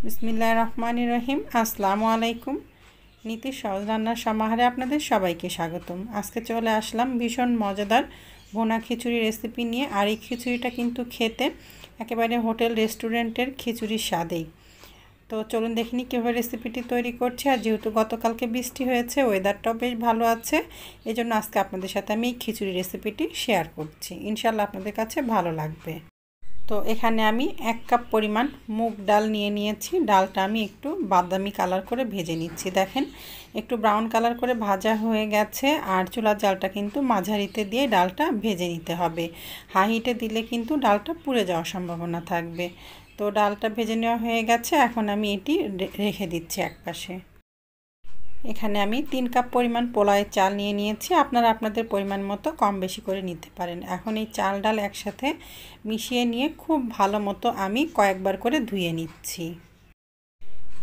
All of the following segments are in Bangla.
বিসমিল্লাহির রহমানির রহিম। আসসালামু আলাইকুম। নীতি সহজ রান্নার সমাহারে আপনাদের সবাইকে স্বাগতম। আজকে চলে আসলাম ভীষণ মজাদার ভুনা খিচুড়ি রেসিপি নিয়ে। আর এই খিচুড়িটা কিন্তু খেতে একেবারে হোটেল রেস্টুরেন্টের খিচুড়ির স্বাদেই। তো চলুন দেখিনি কীভাবে রেসিপিটি তৈরি করছি। আর যেহেতু গতকালকে বৃষ্টি হয়েছে, ওয়েদারটাও বেশ ভালো আছে, এই জন্য আজকে আপনাদের সাথে আমি এই খিচুড়ি রেসিপিটি শেয়ার করছি। ইনশাল্লাহ আপনাদের কাছে ভালো লাগবে। তো এখানে আমি 1 কাপ পরিমাণ মুগ ডাল নিয়েছি। ডালটা আমি একটু বাদামি কালার করে ভেজে নিচ্ছি। দেখেন একটু ব্রাউন কালার করে ভাজা হয়ে গেছে। আর চুলার জালটা কিন্তু মাঝারিতে দিয়ে ডালটা ভেজে নিতে হবে। হাই হিটে দিলে কিন্তু ডালটা পুড়ে যাওয়ার সম্ভাবনা থাকবে। তো ডালটা ভেজে নেওয়া হয়ে গেছে, এখন আমি এটি রেখে দিচ্ছি একপাশে। এখানে আমি 3 কাপ পরিমাণ পোলাওয়ের চাল নিয়েছি। আপনারা আপনাদের পরিমাণ মতো কম বেশি করে নিতে পারেন। এখন এই চাল ডাল একসাথে মিশিয়ে নিয়ে খুব ভালো মতো আমি কয়েকবার করে ধুয়ে নিচ্ছি।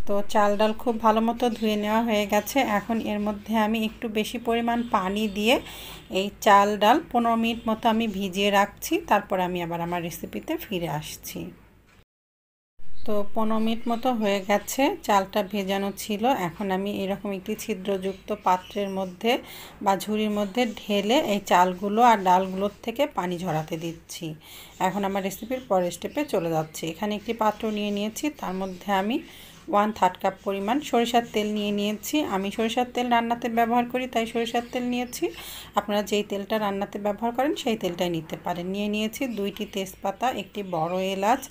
তো চাল ডাল খুব ভালো মতো ধুয়ে নেওয়া হয়ে গেছে। এখন এর মধ্যে আমি একটু বেশি পরিমাণ পানি দিয়ে এই চাল ডাল 15 মিনিট মতো আমি ভিজিয়ে রাখছি। তারপর আমি আবার আমার রেসিপিতে ফিরে আসছি। তো 15 মিনিট মতো হয়ে গেছে, চালটা ভেজানো ছিল। এখন আমি এরকম একটি ছিদ্রযুক্ত পাত্রের মধ্যে বা ঝুড়ির মধ্যে ঢেলে এই চালগুলো আর ডালগুলোর থেকে পানি ঝরাতে দিচ্ছি। এখন আমার রেসিপির পরের স্টেপে চলে যাচ্ছি। এখানে একটি পাত্র নিয়েছি, তার মধ্যে আমি 1/3 কাপ পরিমাণ সরিষার তেল নিয়েছি। আমি সরিষার তেল রান্নাতে ব্যবহার করি, তাই সরিষার তেল নিয়েছি। আপনারা যেই তেলটা রান্নাতে ব্যবহার করেন সেই তেলটাই নিতে পারেন। নিয়েছি 2টি তেজপাতা, একটি বড় এলাচ,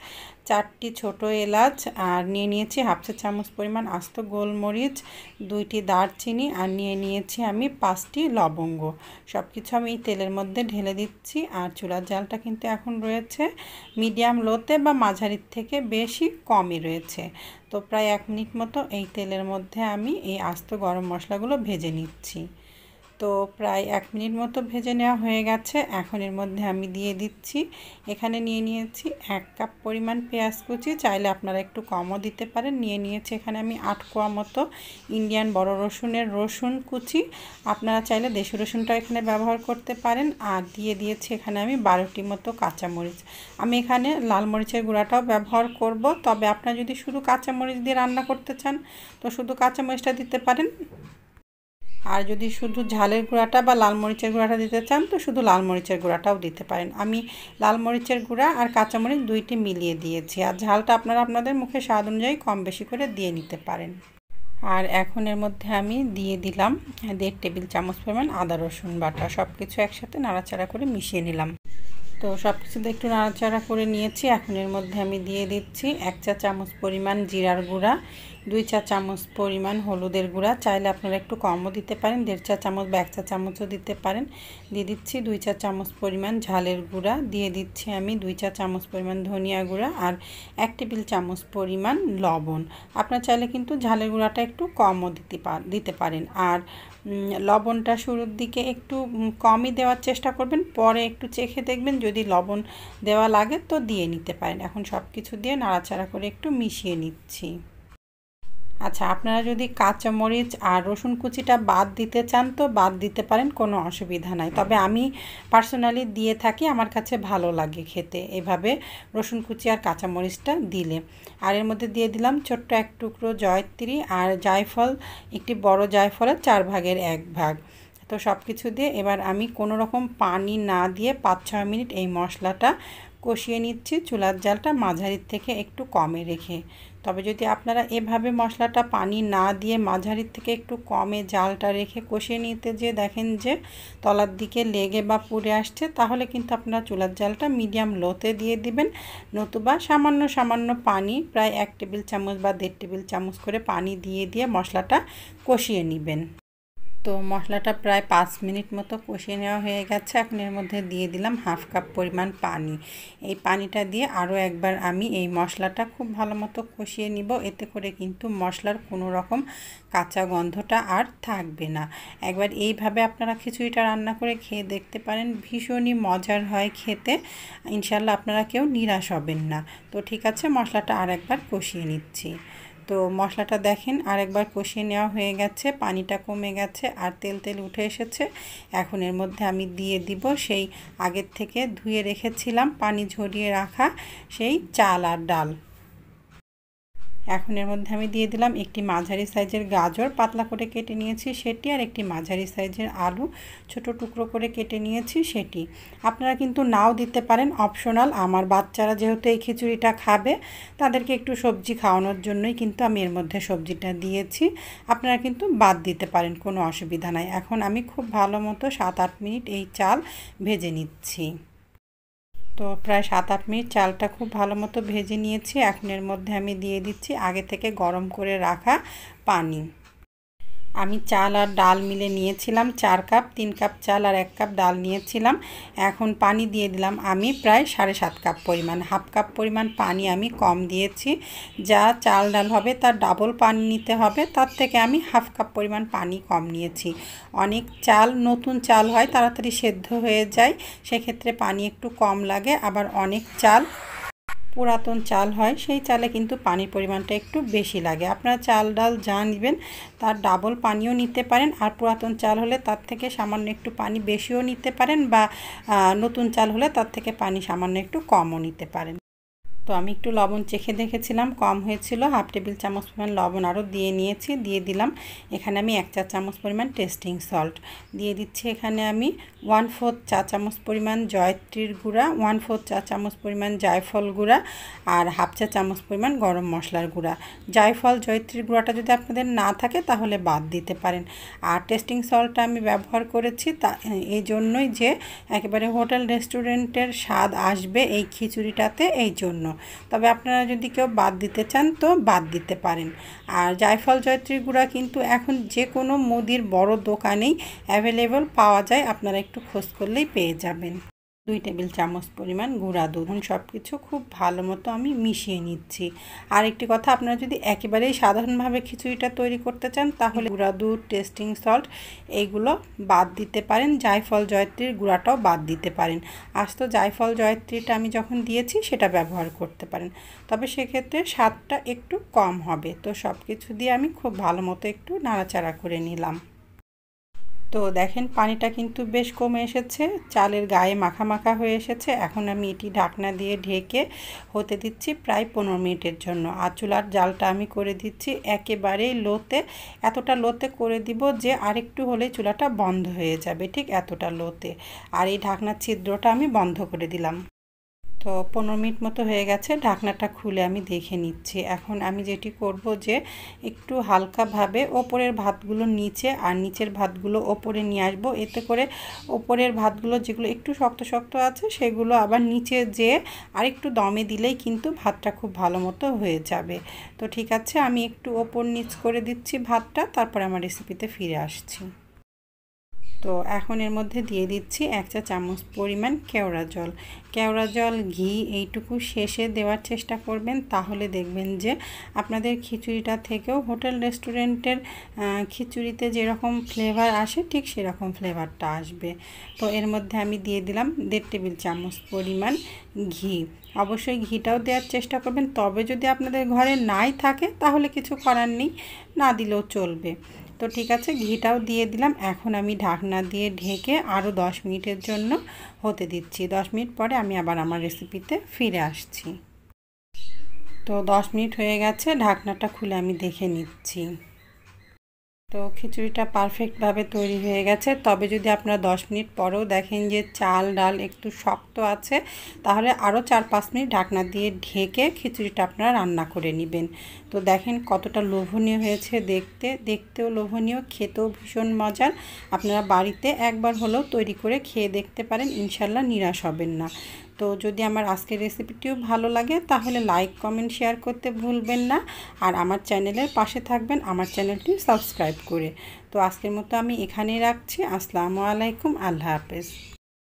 4টি ছোট এলাচ, আর নিয়েছি 1/2 চা চামচ পরিমাণ আস্ত গোলমরিচ, 2টি দারচিনি, আর নিয়েছি আমি 5টি লবঙ্গ। সব কিছু আমি এই তেলের মধ্যে ঢেলে দিচ্ছি। আর চুলার জালটা কিন্তু এখন রয়েছে মিডিয়াম লোতে বা মাঝারির থেকে বেশি কমই রয়েছে। তো প্রায় 1 মিনিট মতো এই তেলের মধ্যে আমি এই আস্ত গরম মশলাগুলো ভেজে নিচ্ছি। তো প্রায় 1 মিনিট মতো ভেজে নেওয়া হয়ে গেছে। এখন এর মধ্যে আমি দিয়ে দিচ্ছি, এখানে নিয়েছি 1 কাপ পরিমাণ পেঁয়াজ কুচি। চাইলে আপনারা একটু কমও দিতে পারেন। নিয়েছি এখানে আমি 8 কোয়া মতো ইন্ডিয়ান বড় রসুনের রসুন কুচি। আপনারা চাইলে দেশি রসুনটা এখানে ব্যবহার করতে পারেন। আর দিয়েছি এখানে আমি 12টি মতো কাঁচামরিচ। আমি এখানে লাল মরিচের গুঁড়াটাও ব্যবহার করব, তবে আপনারা যদি শুধু কাঁচামরিচ দিয়ে রান্না করতে চান তো শুধু কাঁচামরিচটা দিতে পারেন। আর যদি শুধু ঝালের গুঁড়াটা বা লাল মরিচের গুঁড়াটা দিতে চান তো শুধু লাল মরিচের গুঁড়াটাও দিতে পারেন। আমি লাল মরিচের গুঁড়া আর কাঁচামরিচ 2টি মিলিয়ে দিয়েছি। আর ঝালটা আপনারা আপনাদের মুখে স্বাদ অনুযায়ী কম বেশি করে দিয়ে নিতে পারেন। আর এখন এর মধ্যে আমি দিয়ে দিলাম 1.5 টেবিল চামচ পরিমাণ আদা রসুন বাটা। সব কিছু একসাথে নাড়াচাড়া করে মিশিয়ে নিলাম। তো সব কিছুতে একটু নাড়াচাড়া করে নিয়েছি। এখন এর মধ্যে আমি দিয়ে দিচ্ছি 1 চা চামচ পরিমাণ জিরার গুঁড়া, 2 চা চামচ পরিমাণ হলুদের গুঁড়া। চাইলে আপনারা একটু কমও দিতে পারেন, 1.5 চা চামচ বা 1 চা চামচও দিতে পারেন। দিয়ে দিচ্ছি 2 চা চামচ পরিমাণ ঝালের গুঁড়া। দিয়ে দিচ্ছি আমি 2 চা চামচ পরিমাণ ধনিয়া গুঁড়া আর 1 টেবিল চামচ পরিমাণ লবণ। আপনারা চাইলে কিন্তু ঝালের গুঁড়াটা একটু কমও দিতে পারেন। আর লবণটা শুরুর দিকে একটু কমই দেওয়ার চেষ্টা করবেন, পরে একটু চেখে দেখবেন যদি লবণ দেওয়া লাগে তো দিয়ে নিতে পারেন। এখন সব কিছু দিয়ে নাড়াচাড়া করে একটু মিশিয়ে নিচ্ছি। আচ্ছা, আপনারা যদি কাঁচামরিচ আর রসুন কুচিটা বাদ দিতে চান তো বাদ দিতে পারেন, কোনো অসুবিধা নাই। তবে আমি পার্সোনালি দিয়ে থাকি, আমার কাছে ভালো লাগে খেতে এভাবে রসুন কুচি আর কাঁচামরিচটা দিলে। আর এর মধ্যে দিয়ে দিলাম ছোট্ট 1 টুকরো জয়ত্রী আর জায়ফল, একটি বড় জায়ফলের 4 ভাগের 1 ভাগ। তো সব কিছু দিয়ে এবার আমি কোনো রকম পানি না দিয়ে 5-6 মিনিট এই মশলাটা কষিয়ে নিচ্ছি, চুলার জালটা মাঝারির থেকে একটু কমে রেখে। তবে যদি আপনারা এভাবে মশলাটা পানি না দিয়ে মাঝারির থেকে একটু কমে জালটা রেখে কষিয়ে নিতে যে দেখেন যে তলার দিকে লেগে বা পুড়ে আসছে, তাহলে কিন্তু আপনারা চুলার জালটা মিডিয়াম লোতে দিয়ে দিবেন। নতুবা সামান্য পানি, প্রায় 1 টেবিল চামচ বা 1.5 টেবিল চামচ করে পানি দিয়ে মশলাটা কষিয়ে নেবেন। তো মশলাটা প্রায় 5 মিনিট মতো কষিয়ে নেওয়া হয়ে গেছে। এখন এর মধ্যে দিয়ে দিলাম 1/2 কাপ পরিমাণ পানি। এই পানিটা দিয়ে আরও একবার আমি এই মশলাটা খুব ভালো মতো কষিয়ে নিব। এতে করে কিন্তু মশলার কোনো রকম কাঁচা গন্ধটা আর থাকবে না। একবার এইভাবে আপনারা খিচুড়িটা রান্না করে খেয়ে দেখতে পারেন, ভীষণই মজার হয় খেতে। ইনশাল্লাহ আপনারা কেউ নিরাশ হবেন না। তো ঠিক আছে, মশলাটা আর একবার কষিয়ে নিচ্ছি। তো মশলাটা দেখেন আরেকবার কষিয়ে নেওয়া হয়ে গেছে, পানিটা কমে গেছে আর তেল উঠে এসেছে। এখন এর মধ্যে আমি দিয়ে দিব সেই আগের থেকে ধুয়ে রেখেছিলাম পানি ঝরিয়ে রাখা সেই চাল আর ডাল। এখন এর মধ্যে আমি দিয়ে দিলাম একটি মাঝারি সাইজের গাজর পাতলা করে কেটে নিয়েছি সেটি, আর একটি মাঝারি সাইজের আলু ছোট টুকরো করে কেটে নিয়েছি সেটি। আপনারা কিন্তু নাও দিতে পারেন, অপশনাল। আমার বাচ্চারা যেহেতু এই খিচুড়িটা খাবে তাদেরকে একটু সবজি খাওয়ানোর জন্যই কিন্তু আমি এর মধ্যে সবজিটা দিয়েছি। আপনারা কিন্তু বাদ দিতে পারেন, কোনো অসুবিধা নাই। এখন আমি খুব ভালো মতো 7-8 মিনিট এই চাল ভেজে নিচ্ছি। তো প্রায় 7-8 মিনিট চালটা খুব ভালো মতো ভেজে নিয়েছি। এখন এর মধ্যে আমি দিয়ে দিচ্ছি আগে থেকে গরম করে রাখা পানি। আমি চাল আর ডাল মিলে নিয়েছিলাম 4 কাপ, 3 কাপ চাল আর 1 কাপ ডাল নিয়েছিলাম। এখন পানি দিয়ে দিলাম আমি প্রায় 7.5 কাপ পরিমাণ, হাফ কাপ পরিমাণ পানি আমি কম দিয়েছি। যা চাল ডাল হবে তার ডাবল পানি নিতে হবে, তার থেকে আমি হাফ কাপ পরিমাণ পানি কম নিয়েছি। অনেক চাল নতুন চাল হয়, তাড়াতাড়ি সেদ্ধ হয়ে যায়, সেক্ষেত্রে পানি একটু কম লাগে। আবার অনেক চাল পুরাতন চাল হয়, সেই চালে কিন্তু পানির পরিমাণটা একটু বেশি লাগে। আপনারা চাল ডাল যা নেবেন তার ডাবল পানিও নিতে পারেন, আর পুরাতন চাল হলে তার থেকে সামান্য একটু পানি বেশিও নিতে পারেন, বা নতুন চাল হলে তার থেকে পানি সামান্য একটু কমও নিতে পারেন। তো আমি একটু লবণ চেখে দেখেছিলাম, কম হয়েছিল, হাফ টেবিল চামচ পরিমাণ লবণ আরও দিয়ে নিয়েছি। দিয়ে দিলাম এখানে আমি 1 চা চামচ পরিমাণ টেস্টিং সল্ট দিয়ে দিচ্ছি। এখানে আমি 1/4 চা চামচ পরিমাণ জয়ত্রীর গুঁড়া, 1/4 চা চামচ পরিমাণ জায়ফল গুঁড়া, আর হাফ চা চামচ পরিমাণ গরম মশলার গুঁড়া। জায়ফল জয়ত্রীর গুঁড়াটা যদি আপনাদের না থাকে তাহলে বাদ দিতে পারেন। আর টেস্টিং সল্টটা আমি ব্যবহার করেছি এই জন্যই যে একেবারে হোটেল রেস্টুরেন্টের স্বাদ আসবে এই খিচুড়িটাতে, এই জন্য। তবে আপনারা যদি কেউ বাদ দিতে চান তো বাদ দিতে পারেন। আর জায়ফল জয়ত্রীর গুঁড়া কিন্তু এখন যে কোনো মুদির বড় দোকানেই অ্যাভেলেবল পাওয়া যায়, আপনারা একটু খোঁজ করলেই পেয়ে যাবেন। 2 টেবিল চামচ পরিমাণ গুঁড়া দুধ। সব কিছু খুব ভালো মতো আমি মিশিয়ে নিচ্ছি। আর একটি কথা, আপনারা যদি একেবারেই সাধারণভাবে খিচুড়িটা তৈরি করতে চান তাহলে গুঁড়া দুধ, টেস্টিং সল্ট এইগুলো বাদ দিতে পারেন, জায়ফল জয়ত্রীর গুঁড়াটাও বাদ দিতে পারেন। আজ তো জায়ফল জয়ত্রীটা আমি যখন দিয়েছি সেটা ব্যবহার করতে পারেন, তবে সেক্ষেত্রে স্বাদটা একটু কম হবে। তো সব কিছু দিয়ে আমি খুব ভালো মতো একটু নাড়াচাড়া করে নিলাম। তো দেখেন পানিটা কিন্তু বেশ কমে এসেছে, চালের গায়ে মাখা মাখা হয়ে এসেছে। এখন আমি এটি ঢাকনা দিয়ে ঢেকে হতে দিচ্ছি প্রায় 15 মিনিটের জন্য। আর চুলার জালটা আমি করে দিচ্ছি একেবারেই লোতে, এতটা লোতে করে দিব যে আরেকটু হলে চুলাটা বন্ধ হয়ে যাবে, ঠিক এতটা লোতে। আর এই ঢাকনার ছিদ্রটা আমি বন্ধ করে দিলাম। তো 15 মিনিট মতো হয়ে গেছে, ঢাকনাটা খুলে আমি দেখে নিচ্ছি। এখন আমি যেটি করব যে একটু হালকাভাবে ওপরের ভাতগুলো নিচে আর নিচের ভাতগুলো ওপরে নিয়ে আসবো, এতে করে ওপরের ভাতগুলো যেগুলো একটু শক্ত শক্ত আছে সেগুলো আবার নিচে যেয়ে আরেকটু দমে দিলেই কিন্তু ভাতটা খুব ভালো মতো হয়ে যাবে। তো ঠিক আছে, আমি একটু ওপর নিচ করে দিচ্ছি ভাতটা, তারপরে আমার রেসিপিতে ফিরে আসছি। তো এখন এর মধ্যে দিয়ে দিচ্ছি 1 চা চামচ পরিমাণ কেওড়া জল। কেওড়া জল, ঘি এইটুকু শেষে দেওয়ার চেষ্টা করবেন, তাহলে দেখবেন যে আপনাদের খিচুড়িটা থেকেও হোটেল রেস্টুরেন্টের খিচুড়িতে যেরকম ফ্লেভার আসে ঠিক সেরকম ফ্লেভারটা আসবে। তো এর মধ্যে আমি দিয়ে দিলাম 1.5 টেবিল চামচ পরিমাণ ঘি। অবশ্যই ঘিটাও দেওয়ার চেষ্টা করবেন, তবে যদি আপনাদের ঘরে নাই থাকে তাহলে কিছু করার নেই, না দিলেও চলবে। তো ঠিক আছে, ঘিটাও দিয়ে দিলাম। এখন আমি ঢাকনা দিয়ে ঢেকে আরও 10 মিনিটের জন্য হতে দিচ্ছি। 10 মিনিট পরে আমি আবার আমার রেসিপিতে ফিরে আসছি। তো 10 মিনিট হয়ে গেছে, ঢাকনাটা খুলে আমি দেখে নিচ্ছি। তো খিচুড়িটা পারফেক্টভাবে তৈরি হয়ে গেছে। তবে যদি আপনারা 10 মিনিট পরেও দেখেন যে চাল ডাল একটু শক্ত আছে, তাহলে আরও 4-5 মিনিট ঢাকনা দিয়ে ঢেকে খিচুড়িটা আপনারা রান্না করে নেবেন। তো দেখেন কতটা লোভনীয় হয়েছে, দেখতেও লোভনীয়, খেতেও ভীষণ মজার। আপনারা বাড়িতে একবার হলেও তৈরি করে খেয়ে দেখতে পারেন, ইনশাল্লাহ নিরাশ হবেন না। তো যদি আমার আজকের রেসিপিটিও ভালো লাগে তাহলে লাইক, কমেন্ট, শেয়ার করতে ভুলবেন না। আর আমার চ্যানেলের পাশে থাকবেন আমার চ্যানেলটি সাবস্ক্রাইব করে। তো আজকের মতো আমি এখানেই রাখছি। আসসালামু আলাইকুম, আল্লাহ হাফেজ।